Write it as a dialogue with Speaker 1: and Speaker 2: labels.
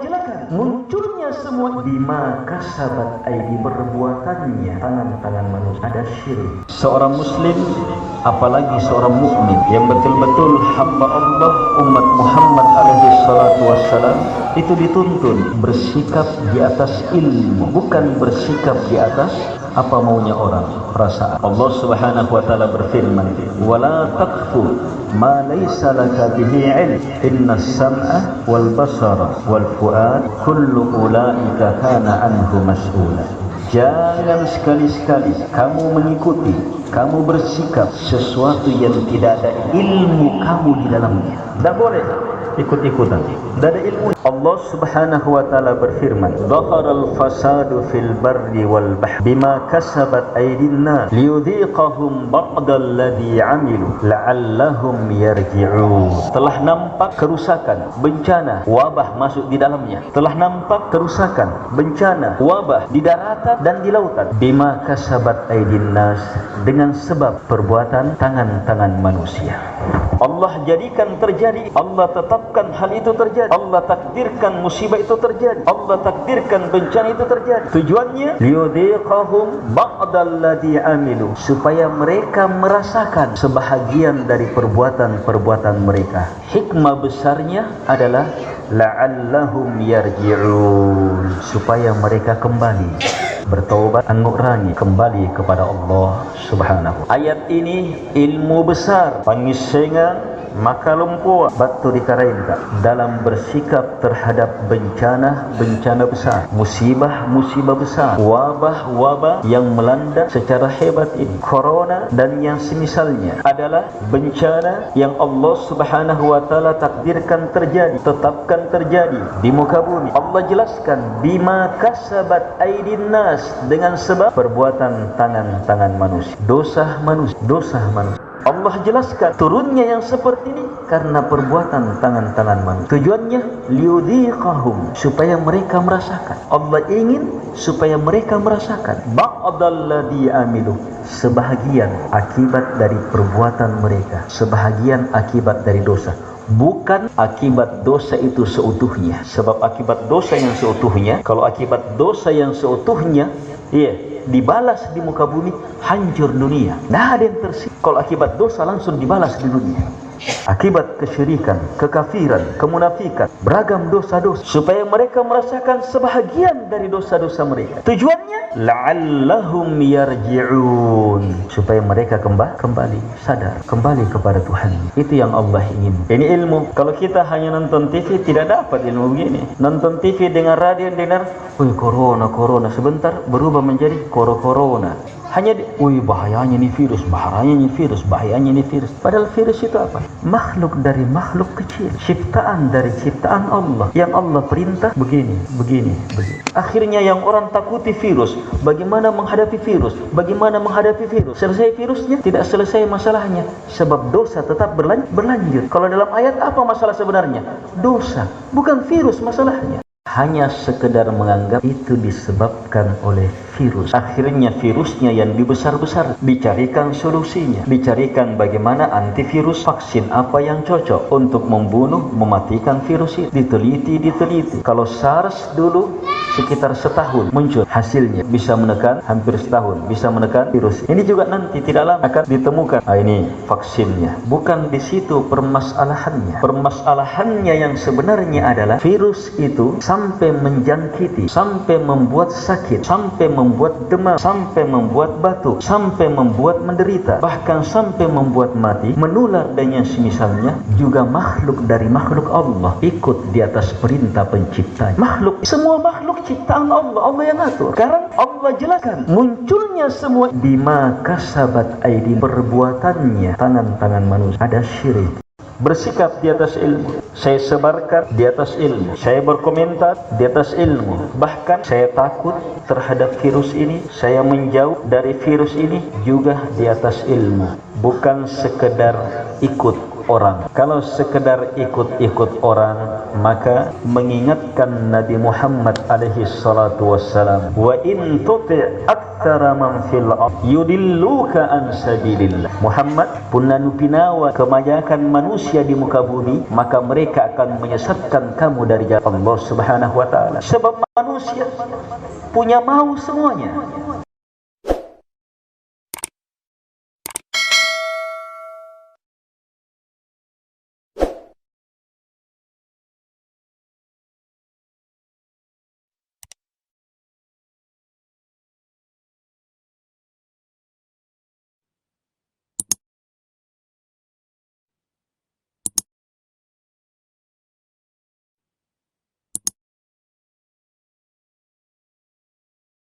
Speaker 1: jelaskan munculnya semua bima kasabat aidi, perbuatannya tangan-tangan manusia. Ada syirik. Seorang muslim, apalagi seorang mukmin yang betul-betul hamba Allah, umat Muhammad alaihi salatu wassalam, itu dituntun bersikap di atas ilmu, bukan bersikap di atas apa maunya orang, perasaan. Allah Subhanahu wa taala berfirman, "Wala taqfu ma laysa laka bihi 'ilm, innas sam'a wal basara wal fuad kullu ulaika kana anhu mas'ula." Jangan sekali-sekali kamu mengikuti, kamu bersikap sesuatu yang tidak ada ilmu kamu di dalamnya. Tidak boleh ikut-ikutan, tidak ada ilmu. Allah Subhanahu wa taala berfirman, "Dhaharal fasadu fil barri wal bahri bima kasabat aydin nas liyudhiqahum ba'dal ladzi 'amilu la'allahum yarji'un." Telah nampak kerusakan, bencana, wabah masuk di dalamnya. Telah nampak kerusakan, bencana, wabah di daratan dan di lautan. Bima kasabat aydin nas, dengan sebab perbuatan tangan-tangan manusia. Allah jadikan terjadi, Allah tetapkan hal itu terjadi, Allah takdirkan musibah itu terjadi, Allah takdirkan bencana itu terjadi. Tujuannya liyudhiqahum ba'dal ladzi amilu, supaya mereka merasakan sebahagian dari perbuatan-perbuatan mereka. Hikmah besarnya adalah la'allahum yarji'un, supaya mereka kembali bertaubat, mengurangi, kembali kepada Allah Subhanahu. Ayat ini ilmu besar, pangisengan maka lumpur batu dikarainkan dalam bersikap terhadap bencana besar, musibah besar, wabah yang melanda secara hebat ini. Corona dan yang semisalnya adalah bencana yang Allah Subhanahu wa taala takdirkan terjadi, tetapkan terjadi di muka bumi. Allah jelaskan bima kasabat aydin nas, dengan sebab perbuatan tangan-tangan manusia, dosa manusia. Allah jelaskan turunnya yang seperti ini karena perbuatan tangan-tangan manusia. Tujuannya liyudhiqahum, supaya mereka merasakan. Allah ingin supaya mereka merasakan ba'dal ladzi amilu, sebahagian akibat dari perbuatan mereka, sebahagian akibat dari dosa. Bukan akibat dosa itu seutuhnya. Sebab akibat dosa yang seutuhnya, kalau akibat dosa yang seutuhnya, dibalas di muka bumi, hancur dunia. Nah, ada yang tersisa. Kalau akibat dosa langsung dibalas di dunia. Akibat kesyirikan, kekafiran, kemunafikan, beragam dosa-dosa, supaya mereka merasakan sebahagian dari dosa-dosa mereka. Tujuannya la'allahum yarji'un, supaya mereka kembali sadar, kembali kepada Tuhan. Itu yang Allah ingin. Ini ilmu. Kalau kita hanya nonton TV tidak dapat ilmu begini. Nonton TV dengan radio dengar, corona, sebentar berubah menjadi corona. Hanya bahayanya nih virus, bahayanya nih virus. Padahal virus itu apa? Makhluk dari makhluk kecil, ciptaan dari ciptaan Allah, yang Allah perintah begini. Akhirnya yang orang takuti virus, bagaimana menghadapi virus? Selesai virusnya? Tidak selesai masalahnya, sebab dosa tetap berlanjut. Kalau dalam ayat apa masalah sebenarnya? Dosa, bukan virus masalahnya. Hanya sekedar menganggap itu disebabkan oleh virus. Akhirnya virusnya yang dibesar-besar, dicarikan solusinya, dicarikan bagaimana antivirus, vaksin apa yang cocok untuk membunuh, mematikan virus itu. Diteliti. Kalau SARS dulu sekitar setahun muncul hasilnya, bisa menekan hampir setahun, bisa menekan virus. Ini juga nanti tidak lama akan ditemukan. Ini vaksinnya. Bukan di situ permasalahannya. Permasalahannya yang sebenarnya adalah virus itu sampai menjangkiti, sampai membuat sakit, sampai membuat demam, sampai membuat batuk, sampai membuat menderita, bahkan sampai membuat mati, menular dan yang semisalnya. Juga makhluk dari makhluk Allah ikut di atas perintah penciptanya. Semua makhluk ciptaan Allah, Allah yang atur. Sekarang Allah jelaskan munculnya semua bima kasabat aidi, perbuatannya tangan-tangan manusia. Ada syirik. Bersikap di atas ilmu, saya sebarkan di atas ilmu, saya berkomentar di atas ilmu, bahkan saya takut terhadap virus ini, saya menjauh dari virus ini juga di atas ilmu, bukan sekedar ikut orang. Kalau sekedar ikut-ikut orang, maka mengingatkan Nabi Muhammad alaihi salatu wassalam, wa in tuti' aktsara man fil ardi yudilluka an sabilillah. Muhammad punanu pinawa kebanyakan manusia di muka bumi, maka mereka akan menyesatkan kamu dari jalan Allah Subhanahu wa taala. Sebab manusia punya mau semuanya.